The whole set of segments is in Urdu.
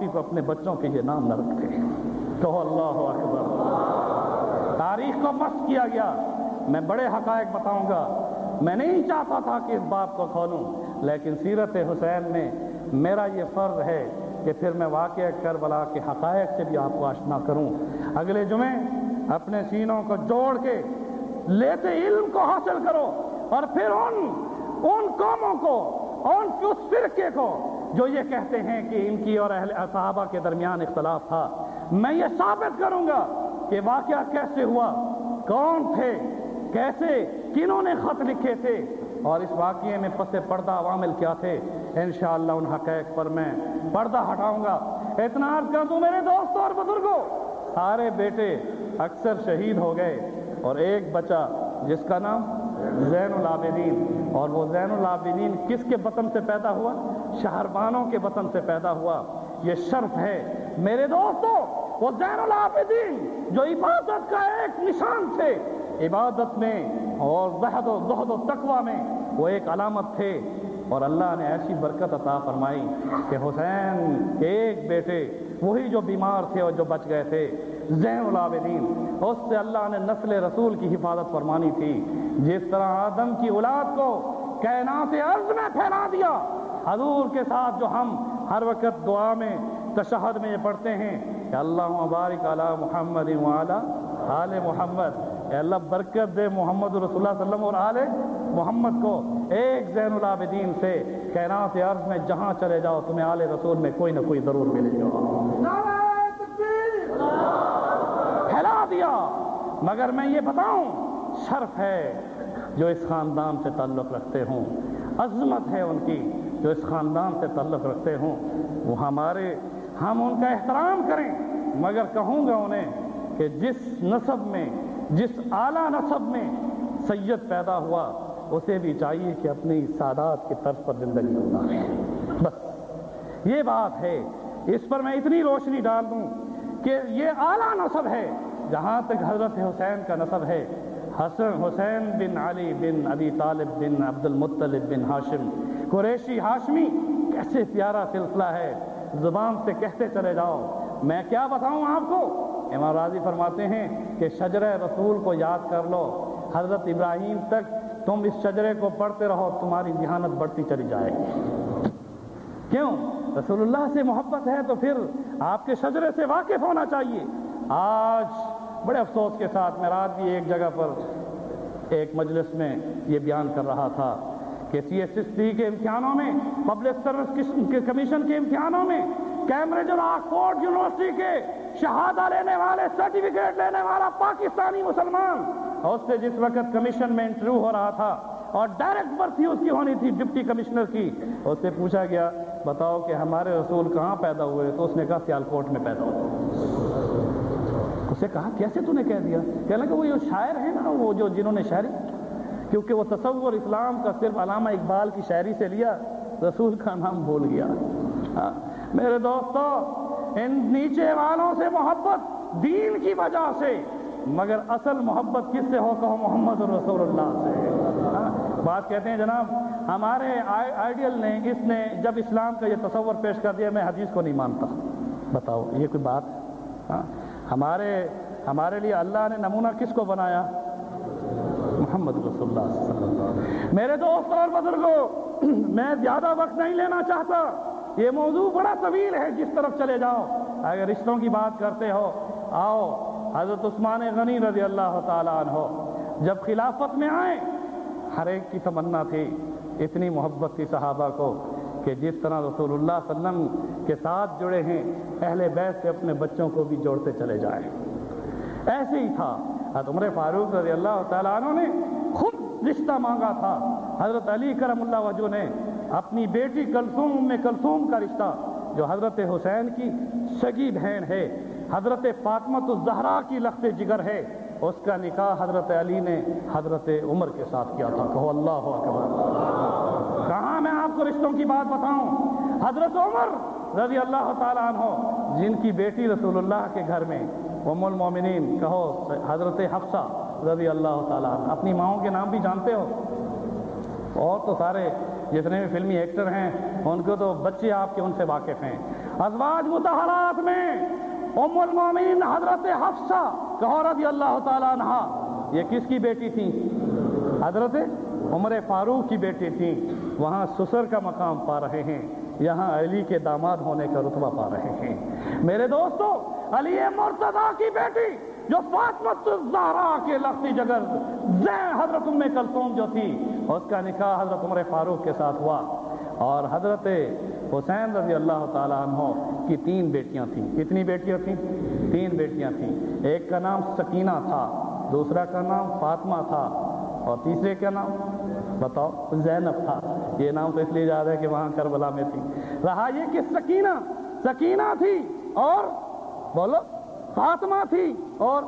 باقی کو اپنے بچوں کے یہ نام نہ رکھتے. کہو اللہ اکبر. تاریخ کو مست کیا گیا. میں بڑے حقائق بتاؤں گا. میں نہیں چاہتا تھا کہ اس بات کو کھولوں، لیکن سیرت حسین میں میرا یہ فرض ہے کہ پھر میں واقعہ کربلا کے حقائق سے بھی آپ کو آشنا کروں. اگلے جمعے اپنے سینوں کو جوڑ کے لیتے علم کو حاصل کرو، اور پھر ان قوموں کو، اس فرقے کو جو یہ کہتے ہیں کہ ان کی اور اہل صحابہ کے درمیان اختلاف تھا، میں یہ ثابت کروں گا کہ واقعہ کیسے ہوا، کون تھے، کیسے، کنہوں نے خط لکھے تھے، اور اس واقعے میں پس پردہ عوامل کیا تھے. انشاءاللہ ان حقائق پر میں پردہ ہٹاؤں گا. اتنا عرض کر دوں میرے دوستوں اور بزرگوں، سارے بیٹے اکثر شہید ہو گئے، اور ایک بچہ جس کا نام زین العابدین، اور وہ زین العابدین کس کے وطن سے پیدا ہوا؟ شہربانوں کے وطن سے پیدا ہوا. یہ شرف ہے میرے دوستوں. وہ زین العابدین جو عبادت کا ایک نشان تھے، عبادت میں اور زہد و تقوی میں وہ ایک علامت تھے، اور اللہ نے ایسی برکت عطا فرمائی کہ حسین کے ایک بیٹے، وہی جو بیمار تھے اور جو بچ گئے تھے، زین العابدین، اس سے اللہ نے نسل رسول کی حفاظت فرمانی تھی. جس طرح آدم کی اولاد کو کائنات ارض میں پھیلا دیا، حضور کے ساتھ جو ہم ہر وقت دعا میں تشہد میں یہ پڑھتے ہیں کہ اللہم بارک علی محمد وعلی آل محمد، اے اللہ برکت دے محمد رسول اللہ صلی اللہ علیہ وسلم اور آل محمد کو. ایک زین العابدین سے کائنات ارض میں جہاں چلے جاؤ تمہیں آل رسول میں کوئی نہ کوئی ضرور ملے گا. پھیلا دیا. مگر میں یہ بتاؤں، شرف ہے جو اس خاندان سے تعلق رکھتے ہوں، عظمت ہے ان کی جو اس خاندان سے تعلق رکھتے ہوں. وہ ہم ان کا احترام کریں، مگر کہوں گا انہیں کہ جس نسب میں، جس اعلیٰ نسب میں سید پیدا ہوا، اسے بھی چاہیے کہ اپنی سادات کی طرز پر زندگی گزارے. بس یہ بات ہے. اس پر میں اتنی روشنی ڈال دوں کہ یہ اعلیٰ نسب ہے. جہاں تک حضرت حسین کا نسب ہے، حسین بن علی بن ابی طالب بن عبد المطلب بن ہاشم، قریشی ہاشمی، کیسے پیارا سلسلہ ہے. زبان سے کہتے چلے جاؤ. میں کیا بتاؤں آپ کو. امام راضی فرماتے ہیں کہ شجرہ رسول کو یاد کر لو، حضرت ابراہیم تک تم اس شجرے کو پڑھتے رہو، تمہاری ذہانت بڑھتی چلی جائے گی. کیوں؟ رسول اللہ سے محبت ہے تو پھر آپ کے شجرے سے واقف ہونا چاہیے. آج بڑے افسوس کے ساتھ میں رات بھی ایک جگہ پر ایک مجلس میں یہ بیان کر رہا تھا کہ سی ایس ایس ٹی کے امتحانوں میں، پبلک سروس کمیشن کے امتحانوں میں، کیمبرج اور آکسفورڈ یونیورسٹی کے شہادہ لینے والے، سرٹیفکیٹ لینے والا پاکستانی مسلمان، اس سے جس وقت کمیشن میں انٹرویو ہو رہا تھا اور ڈائریکٹ برتھی اس کی ہونی تھی ڈپٹی کمشنر کی، اس سے پوچھا گیا بتاؤ کہ ہمارے رسول کہاں پیدا ہوئے؟ تو اس نے کہا سیالکوٹ میں پیدا ہوئے. اسے کہا کیسے تو نے کہہ دیا؟ کہنے لگا وہ جو شاعر ہیں نا، وہ جو جنہوں نے شاعری، کیونکہ وہ تصور اسلام کا صرف علامہ اقبال کی شاعری سے لیا، رسول کا نام بھول گیا. میرے دوستو، ان نیچے والوں سے محبت دین کی وجہ سے، مگر اصل محبت کس سے ہو؟ کہو محمد رسول اللہ سے. بات کہتے ہیں جناب ہمارے آئیڈیل نے، اس نے جب اسلام کا یہ تصور پیش کر دیا میں حدیث کو نہیں مانتا. بتاؤ یہ کوئی بات؟ ہمارے لیے اللہ نے نمونہ کس کو بنایا؟ محمد رسول اللہ صلی اللہ علیہ وسلم. میرے دوست اور بزرگوں، میں زیادہ وقت نہیں لینا چاہتا، یہ موضوع بڑا طویل ہے، جس طرف چلے جاؤ. اگر رشتوں کی بات کرتے ہو، آؤ حضرت عثمان غنی رضی اللہ تعالیٰ عنہ جب خلافت میں آئے، ہر ایک کی تمنا تھی، اتنی محبت تھی صحابہ کو کہ جس طرح رسول اللہ صلی اللہ علیہ وسلم کے ساتھ جڑے ہیں، اہل بیت سے اپنے بچوں کو بھی جوڑتے چلے جائیں. ایسے ہی تھا. حضرت عمر فاروق رضی اللہ تعالیٰ عنہ نے خود رشتہ مانگا تھا. حضرت علی کرم اللہ وجہ نے اپنی بیٹی ام کلثوم کا رشتہ، جو حضرت حسین کی سگی بہن ہے، حضرت فاطمہ الزہرا کی لخت جگر ہے، اس کا نکاح حضرت علی نے حضرت عمر کے ساتھ کیا تھا. کہو اللہ اکبر. کہاں میں آپ کو رشتوں کی بات بتاؤں. حضرت عمر رضی اللہ تعالیٰ عنہ، جن کی بیٹی رسول اللہ کے گھر میں ام المومنین، کہو حضرت حفصہ رضی اللہ تعالیٰ عنہ. اپنی ماؤں کے نام بھی جانتے ہو، اور تو سارے جتنے بھی فلمی ایکٹر ہیں ان کو تو بچے آپ کے ان سے واقف ہیں. ازواج مطہرات میں ام المومنین حضرت حفصہ کہو رضی اللہ تعالیٰ عنہا، یہ کس کی بیٹی تھی؟ حضرت عمر فاروق کی بیٹی تھی. وہاں سسر کا مقام پا رہے ہیں، یہاں علی کے داماد ہونے کا رتبہ پا رہے ہیں. میرے دوستو، علی مرتضیٰ کی بیٹی جو فاطمہ الزہرا کے لختی جگر حضرت ام کلثوم جو تھی، اس کا نکاح حضرت عمر فاروق کے ساتھ ہوا. اور حضرت حسین رضی اللہ تعالیٰ عنہ کی 3 بیٹیاں تھیں. کتنی بیٹیاں تھیں؟ 3 بیٹیاں تھیں. ایک کا نام سکینہ تھا، دوسرا کا نام فاطمہ تھا، اور تیسرے کا نام بتاؤ؟ زینب تھا. یہ نام تو اس لیے یاد ہے کہ وہاں کربلا میں تھی. رہا یہ کہ سکینہ تھی اور بولو فاطمہ تھی اور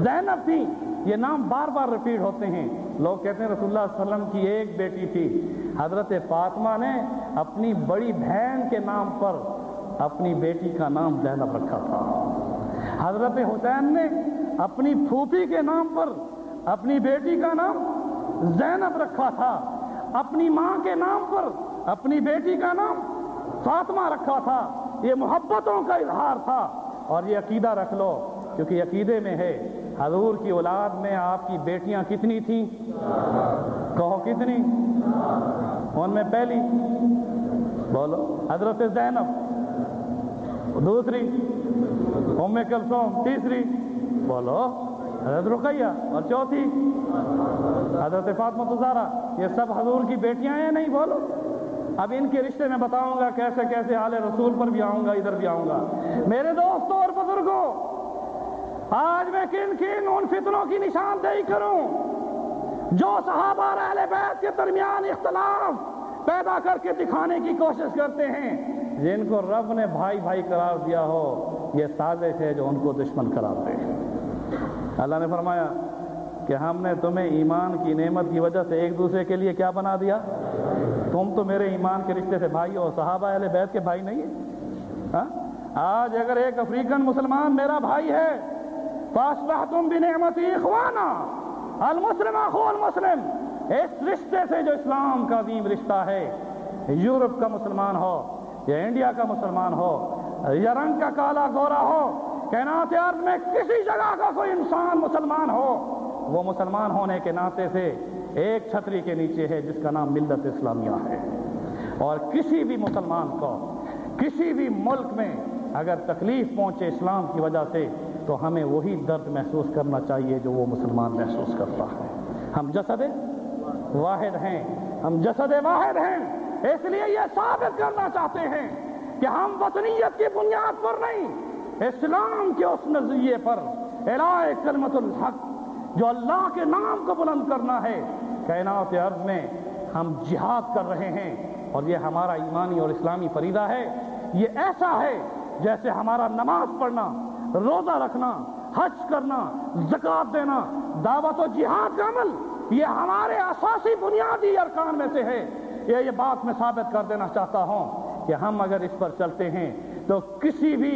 زینب تھی. یہ نام بار بار ریپیٹ ہوتے ہیں. لوگ کہتے ہیں رسول اللہ صلی اللہ علیہ وسلم کی ایک بیٹی تھی. حضرت فاطمہ نے اپنی بڑی بہن کے نام پر اپنی بیٹی کا نام زینب رکھا تھا. حضرت حسین نے اپنی پھوپھی کے نام پر اپنی بیٹی کا نام زینب رکھا تھا. اپنی ماں کے نام پر اپنی بیٹی کا نام فاطمہ رکھا تھا. یہ محبتوں کا اظہار تھا. اور یہ عقیدہ رکھ لو، کیونکہ عقیدے میں ہے حضور کی اولاد میں آپ کی بیٹیاں کتنی تھیں؟ کہو کتنی؟ ان میں پہلی بولو حضرت زینب، دوسری ام کلثوم، تیسری بولو حضرت رقیہ، اور چوتھی حضرت فاطمہ الزہرا. یہ سب حضور کی بیٹیاں ہیں نہیں؟ بولو. اب ان کے رشتے میں بتاؤں گا کیسے کیسے، آل رسول پر بھی آؤں گا، ادھر بھی آؤں گا. میرے دوستوں اور بزرگوں، آج میں کن ان فتنوں کی نشاندہی کروں جو صحابہ اور اہل بیت کے درمیان اختلاف پیدا کر کے دکھانے کی کوشش کرتے ہیں. جن کو رب نے بھائی بھائی قرار دیا ہو، یہ سازش ہے جو ان کو دشمن قرار دے. اللہ نے فرمایا کہ ہم نے تمہیں ایمان کی نعمت کی وجہ سے ایک دوسرے کے لیے کیا بنا دیا؟ تم تو میرے ایمان کے رشتے سے بھائی ہو. صحابہ اہل بیت کے بھائی نہیں ہیں؟ آج اگر ایک افریقن مسلمان میرا بھائی ہے، فاصبحتم بنعمتی اخوانا، المسلم اخو المسلم، اس رشتے سے جو اسلام کا عظیم رشتہ ہے، یورپ کا مسلمان ہو یا انڈیا کا مسلمان ہو یا رنگ کا کالا گورا ہو، کائنات ارض میں کسی جگہ کا کوئی انسان مسلمان ہو، وہ مسلمان ہونے کے ناطے سے ایک چھتری کے نیچے ہے جس کا نام ملت اسلامیہ ہے. اور کسی بھی مسلمان کو کسی بھی ملک میں اگر تکلیف پہنچے اسلام کی وجہ سے، تو ہمیں وہی درد محسوس کرنا چاہیے جو وہ مسلمان محسوس کرتا ہے. ہم جسد واحد ہیں، ہم جسد واحد ہیں. اس لیے یہ ثابت کرنا چاہتے ہیں کہ ہم وطنیت کی بنیاد پر نہیں، اسلام کے اس نظریے پر، اعلاء کلمت الحق، جو اللہ کے نام کو بلند کرنا ہے. کائنات ارض میں ہم جہاد کر رہے ہیں، اور یہ ہمارا ایمانی اور اسلامی فریضہ ہے. یہ ایسا ہے جیسے ہمارا نماز پڑھنا، روزہ رکھنا، حج کرنا، زکوٰۃ دینا، دعوت و جہاد کا عمل، یہ ہمارے اساسی بنیادی ارکان میں سے ہے. یہ بات میں ثابت کر دینا چاہتا ہوں کہ ہم اگر اس پر چلتے ہیں تو کسی بھی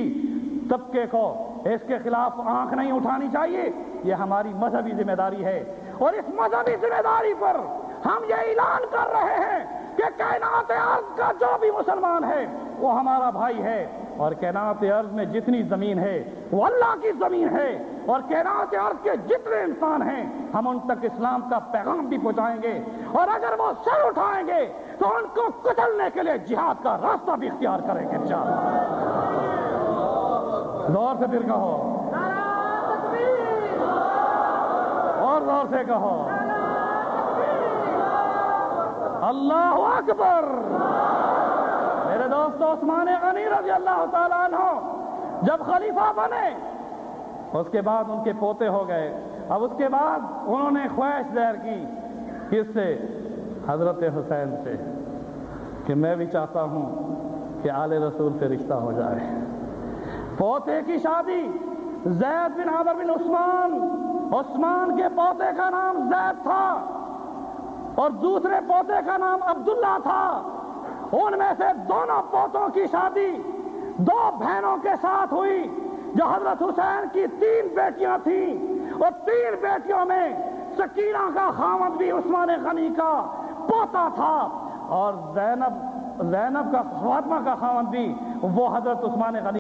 طبقے کو اس کے خلاف آنکھ نہیں اٹھانی چاہیے. یہ ہماری مذہبی ذمہ داری ہے، اور اس مذہبی ذمہ داری پر ہم یہ اعلان کر رہے ہیں کہ کائنات ارض کا جو بھی مسلمان ہے وہ ہمارا بھائی ہے. اور کائنات ارض میں جتنی زمین ہے وہ اللہ کی زمین ہے، اور کائنات ارض کے جتنے انسان ہیں ہم ان تک اسلام کا پیغام بھی پہنچائیں گے. اور اگر وہ سر اٹھائیں گے تو ان کو کچلنے کے لیے جہاد کا راستہ بھی اختیار کریں گے انشاءاللہ. زور سے پھر کہو، اور زور سے کہو، اللہ اکبر. میرے دوستو، عثمان غنی رضی اللہ تعالیٰ عنہ جب خلیفہ بنے، اس کے بعد ان کے پوتے ہو گئے. اب اس کے بعد انہوں نے خواہش ظاہر کی، کس سے؟ حضرت حسین سے، کہ میں بھی چاہتا ہوں کہ آل رسول سے رشتہ ہو جائے. پوتے کی شادی زید بن عمر بن عثمان کے پوتے کا نام زید تھا اور دوسرے پوتے کا نام عبداللہ تھا. ان میں سے دونوں پوتوں کی شادی 2 بہنوں کے ساتھ ہوئی. جو حضرت حسین کی 3 بیٹیاں تھیں، اور 3 بیٹیوں میں سکینہ کا خاوند بھی عثمان غنی کا پوتا تھا، اور زینب کا فاطمہ کا خاوند بھی وہ حضرت عثمان غنی